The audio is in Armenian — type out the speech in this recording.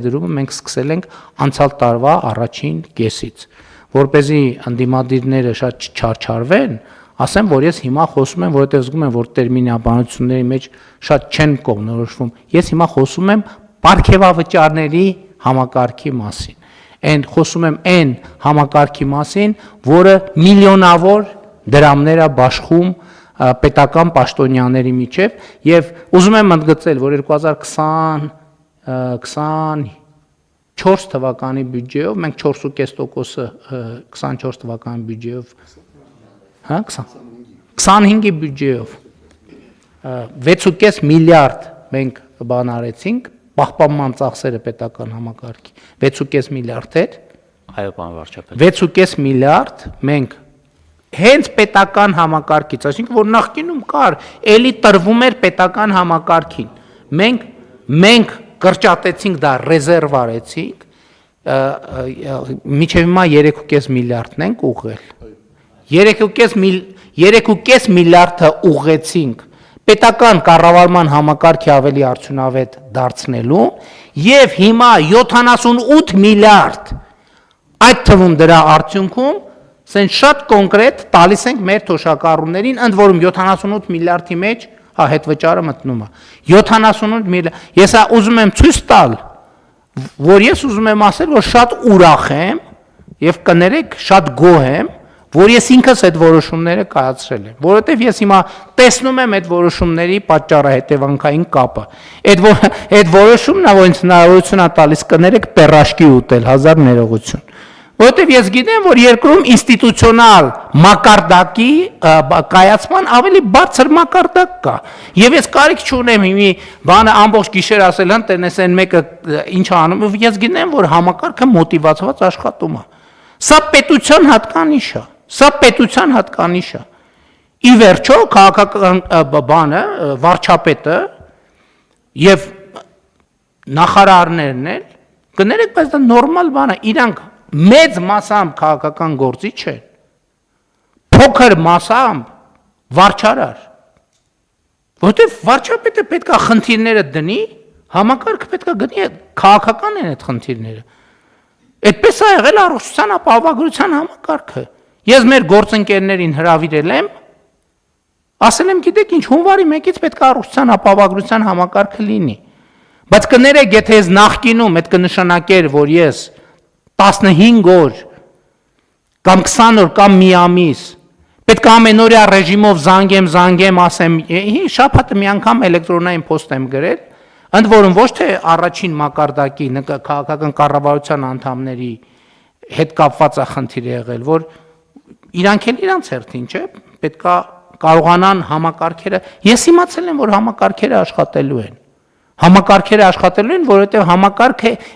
Դրումը մենք սկսել ենք անցյալ տարվա առաջին կեսից, որպեսզի ընդդիմադիրները շատ չչարչարվեն, ասեմ, որ ես հիմա խոսում եմ, որովհետև զգում եմ, որ տերմինաբանությունների մեջ շատ չեն կողմնորոշվում, ես հիմա խոսում եմ պարգևավճարների համակարգի մասին, խոսում եմ այն համակարգի մասին, որը միլիոնավոր դրամներ է բաշխում պետական պաշտոնյաների միջև եւ ուզում եմ ընդգծել, որ 2024 թվականի բյուջեով մենք 4.5%-ը 24 թվականի բյուջեով 25-ի բյուջեով 6.5 միլիարդ մենք բան արեցինք պահպանման ծախսերը պետական համակարգի 6.5 միլիարդ էր այո պարոն վարչապետ 6.5 միլիարդ մենք հենց պետական համակարգից, այսինքն որ նախկինում կար, էլի տրվում էր պետական համակարգին։ Մենք կրճատեցինք դա, ռեզերվ արեցինք, մինչև հիմա 3.5 միլիարդն ենք ուղղել։ 3.5 միլիարդը ուղղեցինք պետական կառավարման համակարգի ավելի արդյունավետ դարձնելու եւ հիմա 78 միլիարդ այդ թվում դրա արդյունքում Սեն շատ կոնկրետ տալիս ենք մեր թոշակառուներին, ընդ որում 78 միլիարդի մեջ, հետ վճարը մտնում է, 78 միլիարդ, ես ուզում եմ ցույց տալ, որ ես ուզում եմ ասել, որ շատ ուրախ եմ եւ կներեք շատ գոհ եմ, որ ես ինքս այդ որոշումները կայացրել եմ, որովհետեւ ես հիմա տեսնում եմ այդ որոշումների պատճառահետևանքային կապը։ Այդ որոշումն է, որ ինձ հնարավորություն է տալիս կներեք պերաշկի ուտել, 1000 ներողություն։ Որովհետև ես գիտեմ, որ երկրում ինստիտուցիոնալ մակարդակի կայացման ավելի բարձր մակարդակ կա։ Եվ ես կարիք չունեմ մի բանը ամբողջ գիշեր ասել հան տենես այն մեկը ինչ անում, ես գիտեմ, որ համակարգը մոտիվացված աշխատում է։ Սա պետության հատկանիշ է։ Սա պետության հատկանիշ է։ Ի վերջո քաղաքական բանը վարչապետը եւ նախարարներն էլ կներեք, բայց դա նորմալ բան է, իրանք մեծ մասամբ քաղաքական գործիչ են, փոքր մասամբ վարչարար, որտեվ վարչապետը պետք է խնդիրները դնի, համակարգը պետք է գնի, քաղաքական են այդ խնդիրները, այդպես է եղել առողջության ապահովագրության համակարգը, ես մեր գործընկերներին հրավիրել եմ, ասել եմ գիտեք ինչ, հունվարի 1-ից պետք է առողջության ապահովագրության համակարգը լինի, բայց կներեք, եթե ես նախկինում այդ կնշանակեր, որ ես 15 օր կամ 20 օր կամ մի ամիս պետք է ամենօրյա ռեժիմով զանգեմ, ասեմ, շաբաթը մի անգամ էլեկտրոնային փոստ եմ գրել, ընդ որում ոչ թե առաջին մակարդակի քաղաքական կառավարության անդամների հետ կապված է խնդիր եղել, որ իրանք էլ իրանց հերթին, չէ, պետք է կարողանան համակարգերը, ես իմացել եմ, որ համակարգերը աշխատելու են, որովհետև համակարգը